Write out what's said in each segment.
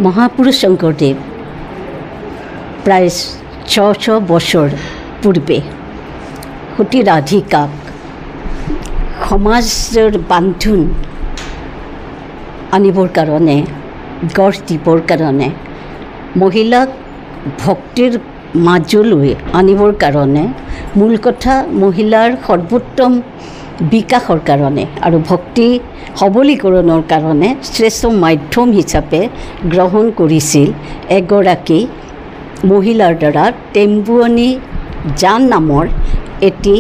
মহাপুরুষ শঙ্করদেব প্রায় 600 বছর পূর্বে সতী ৰাধিকাক সমাজৰ বান্ধোন আনিবৰ কাৰণে গঢ় দিবৰ কাৰণে মহিলাক ভক্তিৰ মাজলৈ আনিবৰ কাৰণে মূল কথা মহিলাৰ সৰ্বোত্তম বিকাশৰ কাৰণে আৰু ভক্তি সবলীকৰণৰ কাৰণে শ্ৰেষ্ঠ মাধ্যম হিচাপে গ্ৰহণ কৰিছিল এগৰাকী মহিলাৰ দ্বাৰা টেম্বুৱনী জান নামৰ এটি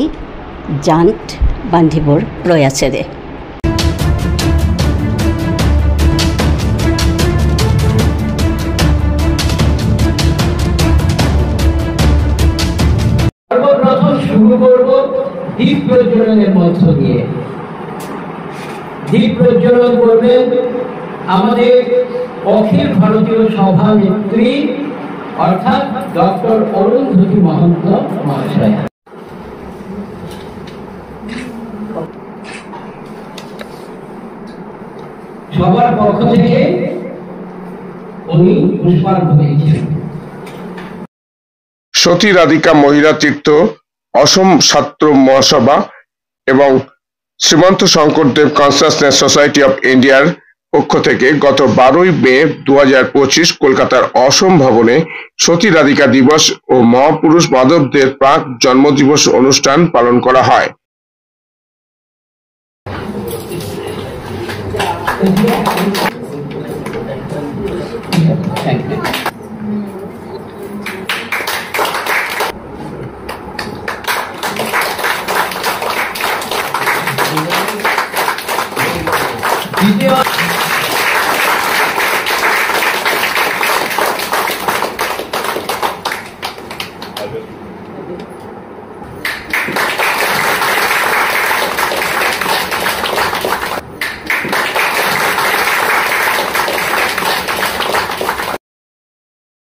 জান্ত বান্ধিবৰ প্ৰয়াসেৰে। সর্বপ্রথম শুরু করব দীপ প্রজ্বলনের মধ্য দিয়ে। দীপ প্রজ্বলন করবেন আমাদের অখিল ভারতীয় সভা নেত্রী অর্থাৎ ডক্টর অরুন্ধতী মহন্ত মহাশয়। সবার পক্ষ থেকে উনি পুষ্পার্ঘ্য দিয়েছেন। সতী রাধিকা মহিলা তীর্থ অসম ছাত্র মহাসভা এবং Srimanta Sankardev consciousness society of ইন্ডিয়ার পক্ষ থেকে গত 12 মে 2025 কলকাতার অসম ভবনে সতী রাধিকা দিবস ও মহাপুরুষ মাধবদেব প্রাক জন্মদিবস অনুষ্ঠান পালন করা হয়।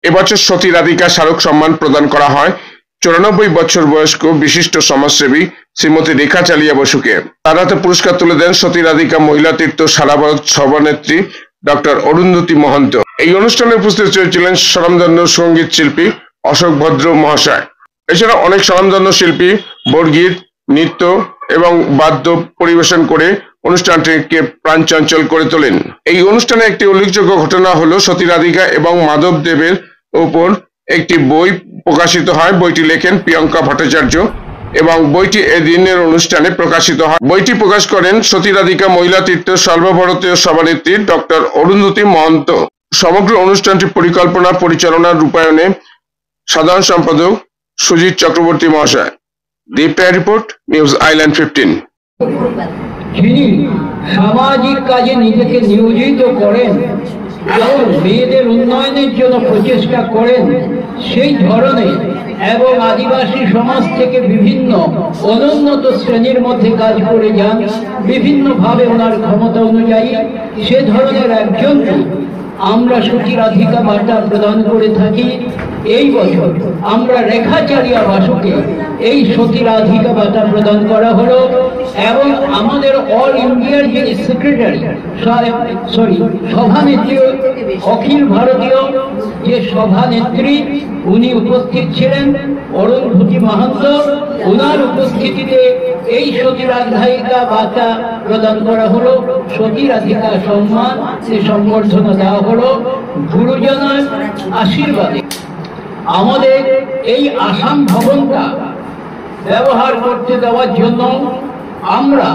এবছর সতী রাধিকা স্মারক সম্মান প্রদান করা হয় 94 বছর বয়স্ক বিশিষ্ট সমাজসেবী শ্রীমতী রেখা চালিয়া বসুকে। তার হাতে পুরস্কার তুলে দেন সতী রাধিকা মহিলা তীর্থ সারা ভারত সভানেত্রী ডক্টর অরুন্ধতী মহন্ত। এই অনুষ্ঠানে উপস্থিত ছিলেন স্বনামধন্য সঙ্গীত শিল্পী অশোক ভদ্র মহাশয়। এছাড়া অনেক স্বনামধন্য শিল্পী বরগীত, নৃত্য এবং বাদ্য পরিবেশন করে অনুষ্ঠানটিকে প্রাণচঞ্চল করে তোলেন। এই অনুষ্ঠানে একটি উল্লেখযোগ্য ঘটনা হলো সতী রাধিকা এবং মাধবদেবের উপর একটি বই প্রকাশিত হয়। বইটি লেখেন প্রিয়ঙ্কা ভট্টাচার্য এবং বইটি এদিনের অনুষ্ঠানে প্রকাশিত হয়। বইটি প্রকাশ করেন সতী রাধিকা মহিলা তীর্থ সর্বভারতীয় সভানেত্রী ডক্টর অরুন্ধতী মহন্ত। সমগ্র অনুষ্ঠানটি পরিকল্পনা পরিচালনা রূপায়ণে সাধারণ সম্পাদক সুজিত চক্রবর্তী মহাশয়। Dipa report, news island 15। যিনি সামাজিক কাজে নিজেকে নিয়োজিত করেন এবং মেয়েদের উন্নয়নের জন্য প্রচেষ্টা করেন, সেই ধরনের এবং আদিবাসী সমাজ থেকে বিভিন্ন অনুন্নত শ্রেণীর মধ্যে কাজ করে যান বিভিন্নভাবে ওনার ক্ষমতা অনুযায়ী, সে ধরনের একজনকে আমরা সতী রাধিকা বার্তা প্রদান করে থাকি। এই বছর আমরা রেখা চালিয়া বাসুকে এই সতী রাধিকা বার্তা প্রদান করা হলো এবং আমাদের অল ইন্ডিয়ার যে সেক্রেটারি সভানেত্রী অখিল ভারতীয় যে সভানেত্রী উনি উপস্থিত ছিলেন অরুন্ধতী মহন্ত। ওনার উপস্থিতিতে এই সতী রাধিকা বার্তা প্রদান করা হলো, সতী রাধিকা সম্মান সম্বর্ধনা দেওয়া হলো গুরুজনের আশীর্বাদে। আমাদের এই আসাম ভবনটা ব্যবহার করতে দেওয়ার জন্য আমরা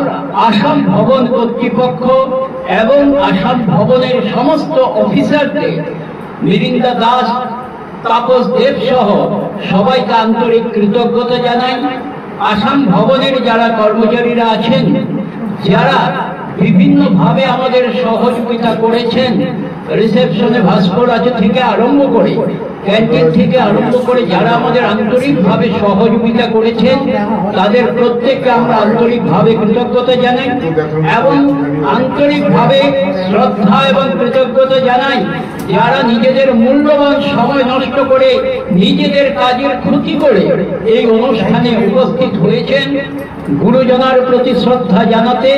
আসাম ভবন কর্তৃপক্ষ এবং আসাম ভবনের সমস্ত অফিসারদের, মিরিন্দা দাস, তাপস দেব সহ সবাইকে আন্তরিক কৃতজ্ঞতা জানাই। আসাম ভবনের যারা কর্মচারীরা আছেন, যারা বিভিন্নভাবে আমাদের সহযোগিতা করেছেন, রিসেপশনে ভাস্কর আছে থেকে আরম্ভ করে ক্যান্টিন থেকে আরম্ভ করে যারা আমাদের আন্তরিকভাবে সহযোগিতা করেছেন, তাদের প্রত্যেককে আমরা আন্তরিকভাবে কৃতজ্ঞতা জানাই এবং আন্তরিকভাবে শ্রদ্ধা এবং কৃতজ্ঞতা জানাই যারা নিজেদের মূল্যবান সময় নষ্ট করে নিজেদের কাজের ক্ষতি করে এই অনুষ্ঠানে উপস্থিত হয়েছেন। গুরুজনার প্রতি শ্রদ্ধা জানাতে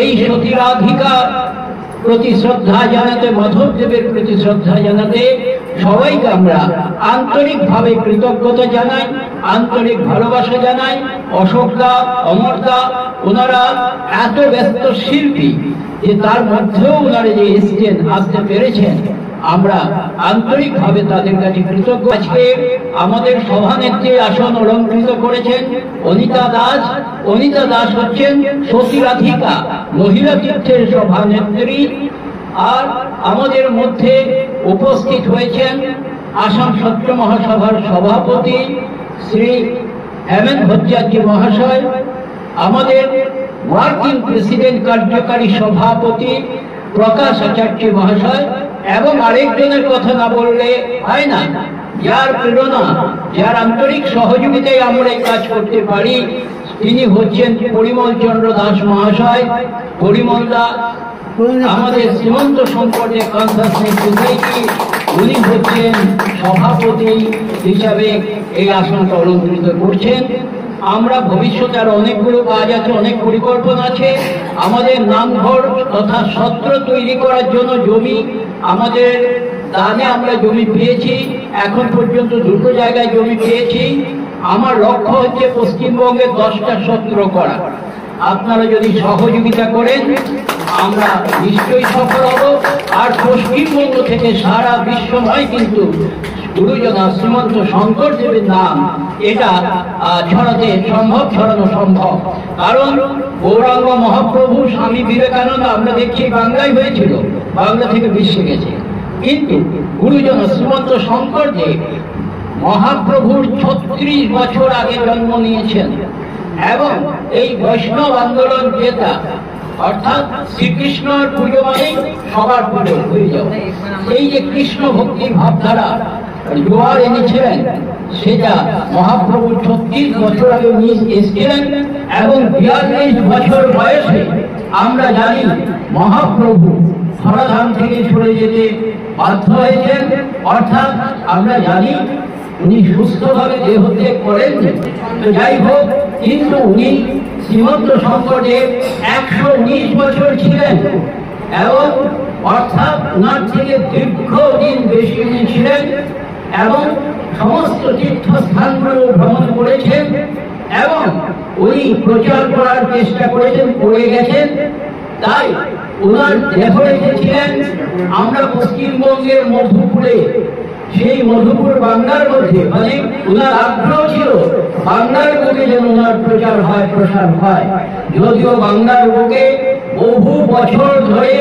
এই সতী রাধিকা প্রতি শ্রদ্ধা জানাতে, মাধবদেবের প্রতি শ্রদ্ধা জানাতে সবাইকে আমরা আন্তরিকভাবে কৃতজ্ঞতা জানাই, আন্তরিক ভালোবাসা জানাই। অশোকদা, অমরদা, ওনারা এত ব্যস্ত শিল্পী যে তার মধ্যেও ওনারা যে এসছেন, আসতে পেরেছেন, আমরা আন্তরিকভাবে তাদের কাছে কৃতজ্ঞ। আজকে আমাদের সভানেত্রী আসন অলঙ্কৃত করেছেন অনিতা দাস। অনিতা দাস হচ্ছেন সতী রাধিকা মহিলা তীর্থের সভানেত্রী। আর আমাদের মধ্যে উপস্থিত হয়েছেন আসাম সত্র মহাসভার সভাপতি শ্রী হেমেন্দ্র ভট্টাচার্য মহাশয়, আমাদের ওয়ার্কিং প্রেসিডেন্ট কার্যকারী সভাপতি প্রকাশ আচার্য মহাশয়, এবং আরেকজনের কথা না বললে হয় না, যার প্রেরণা, যার আন্তরিক সহযোগিতায় আমরা এই কাজ করতে পারি, তিনি হচ্ছেন পরিমল চন্দ্র দাস মহাশয়। পরিমল দা আমাদের শ্রীমন্ত শঙ্করদেব কনসাসনেস সোসাইটি, উনি হচ্ছেন সভাপতি হিসাবে এই আসনটা অলঙ্কৃত করছেন। আমরা ভবিষ্যতে আরো অনেকগুলো কাজ আছে, অনেক পরিকল্পনা আছে। আমাদের নামঘর তথা সত্র তৈরি করার জন্য জমি আমাদের দানে আমরা জমি পেয়েছি, এখন পর্যন্ত দুটো জায়গায় জমি পেয়েছি। আমার লক্ষ্য হচ্ছে পশ্চিমবঙ্গে 10টা সত্র করা। আপনারা যদি সহযোগিতা করেন আমরা নিশ্চয়ই সফল হব। আর পশ্চিমবঙ্গ থেকে সারা বিশ্বময় কিন্তু গুরুজনা শ্রীমন্ত শঙ্করদেবের নাম এটা ছড়ানো সম্ভব। কারণ গৌরাঙ্গ মহাপ্রভু স্বামী বিবেকানন্দ আমরা দেখছি বাংলায় হয়েছিল, বাংলা থেকে বিশ্বে গেছে, কিন্তু গুরুজনা শ্রীমন্ত শঙ্করদেব মহাপ্রভুর 36 বছর আগে জন্ম নিয়েছেন এবং এই বৈষ্ণব আন্দোলন যেটা, অর্থাৎ শ্রীকৃষ্ণর পুজো মানে সবার পুজো হয়ে যাবে, এই যে কৃষ্ণ ভক্তির ভাবধারা জোয়ার এনেছিলেন, সেটা মহাপ্রভু 36 বছর আগে নিয়ে এসেছিলেন। এবং 42 বছর বয়সে আমরা জানি মহাপ্রভু ধরাধাম থেকে সরে যেতে বাধ্য হয়েছেন। অর্থাৎ আমরা জানি উনি সুস্থভাবে দেহত্যাগ করেন। যাই হোক, কিন্তু উনি শ্রীমন্ত শঙ্করদেব 119 বছর ছিলেন এবং অর্থাৎ ওনার থেকে দীর্ঘদিন বেশি উনি ছিলেন এবং সমস্ত তীর্থস্থানগুলো ভ্রমণ করেছেন এবং উনি প্রচার করার চেষ্টা করেছেন, করে গেছেন। তাই ওনার দেহ রেখেছিলেন আমরা পশ্চিমবঙ্গের মধুপুরে, সেই মধুপুর বাংলার মধ্যে, মানে ওনার আগ্রহ ছিল বাংলার বুকে যেন ওনার প্রচার হয়, প্রসার হয়। যদিও বাংলার বুকে বহু বছর ধরে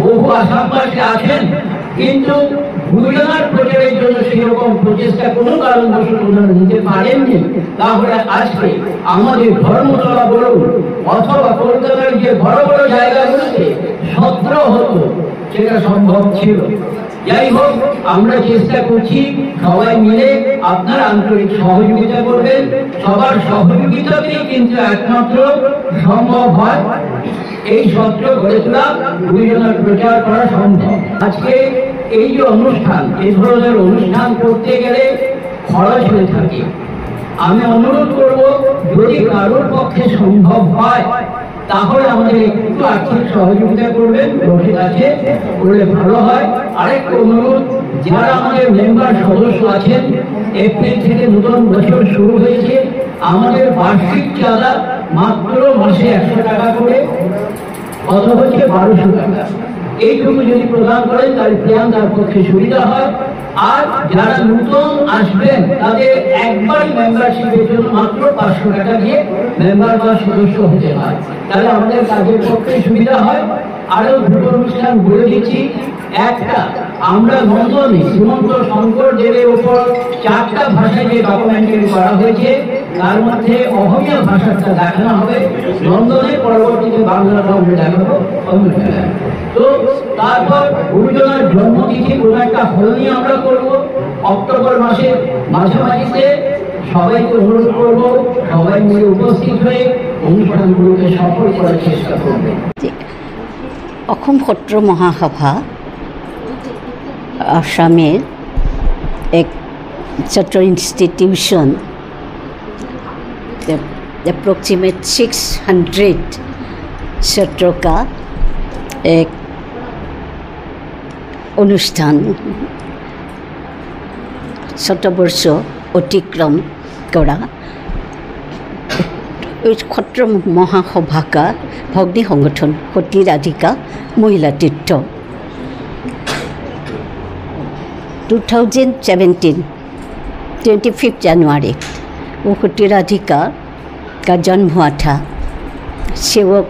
বহু আসামবাসী আছেন, কিন্তু গুরুজনার প্রচারের জন্য সেরকম প্রচেষ্টা কোনো কারণবশত ওনারা নিতে পারেননি। তাহলে আজকে আমাদের ধর্মতলা বলুন অথবা কলকাতার যে বড় বড় জায়গাগুলোতে সত্র হতো, সেটা সম্ভব ছিল। যাই হোক, আমরা চেষ্টা করছি সবাই মিলে, আপনারা আন্তরিক সহযোগিতা করবেন। সবার সহযোগিতাতেই কিন্তু একমাত্র সম্ভব হয় এই সত্র গড়ে তোলা, গুরুজনার প্রচার করা সম্ভব। আজকে এই যে অনুষ্ঠান, এই ধরনের অনুষ্ঠান করতে গেলে খরচ হয়ে থাকে। আমি অনুরোধ করব, যদি কারোর পক্ষে সম্ভব হয় তাহলে আমাদের একটু আর্থিক সহযোগিতা করবেন, রসিদ আছে, করলে ভালো হয়। আরেকটা অনুরোধ, যারা আমাদের মেম্বার সদস্য আছেন, এপ্রিল থেকে নতুন বছর শুরু হয়েছে, আমাদের বার্ষিক চাঁদা মাত্র মাসে 100 টাকা করে, কত হচ্ছে 1200 টাকা। এইটুকু যদি প্রদান করেন তাহলে প্রিয়ান তার পক্ষে সুবিধা হয়। আর যারা নতুন আসবেন তাদের একবারই মেম্বারশিপের জন্য মাত্র 500 টাকা দিয়ে মেম্বার বা সদস্য হতে হয়, তাহলে আমাদের কাজের পক্ষে সুবিধা হয়। আরো দুটো অনুষ্ঠান বলে দিচ্ছি। একটা, আমরা লন্ডনে শ্রীমন্ত শঙ্করদেবের উপর 4টা ভাষায় যে ডকুমেন্টারি করা হয়েছে, তার মধ্যে অসমীয়া ভাষাটা দেখানো হবে লন্ডনে, পরবর্তীতে বাংলাটা আমরা দেখাবো অন্য জায়গায়। তো তারপর গুরুজনার জন্মতিথি কোনো একটা হল নিয়ে আমরা করবো অক্টোবর মাসের মাঝামাঝিতে। সবাইকে অনুরোধ করবো সবাই মিলে উপস্থিত হয়ে অনুষ্ঠানগুলোকে সফল করার চেষ্টা করবে। অসম সত্ৰ মহাসভা আসামের एक सत्र इंस्टीट्यूशन, अप्रोक्सीमेट 600 सत्रों का एक অনুষ্ঠান শতবর্ষ অতিক্রম করা এই সত্র মহাসভা ভগ্নী সংগঠন সতী রাধিকা মহিলা তীর্থ 2017 25 জানুয়ারি वो सती राधिका का जन्म हुआ था। सेवक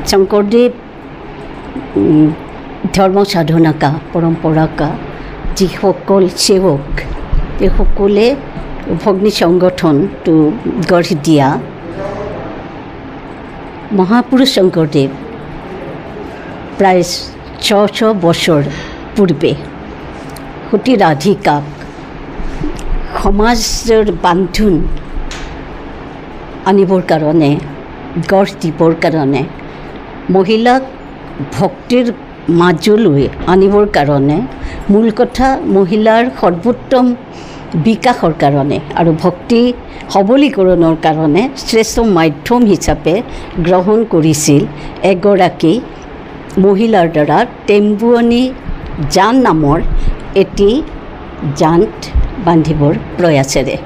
शंकरदेव धर्म साधना का परंपरा का जिसकल सेवक ये सकले भग्नी संगठन तो गढ़ दिया। महापुरुष शंकरदेव प्राय 600 बছৰ पूर्वे सती राधिका समाजर बांधन आनिबर कारणे गढ़ दिबर कारणे महिलाक भक्तिर মাজলৈ आनिबर कारणे मूल कथा महिलार सर्वोत्तम विकासर कारणे और भक्ति सबलीकৰণৰ कारणे श्रेष्ठ माध्यम हिसापे ग्रहण करिছিল एगराकी महिलार द्वारा टेम्बुअनी जान नाমৰ एटी जान बांधिबर प्रयासेरे।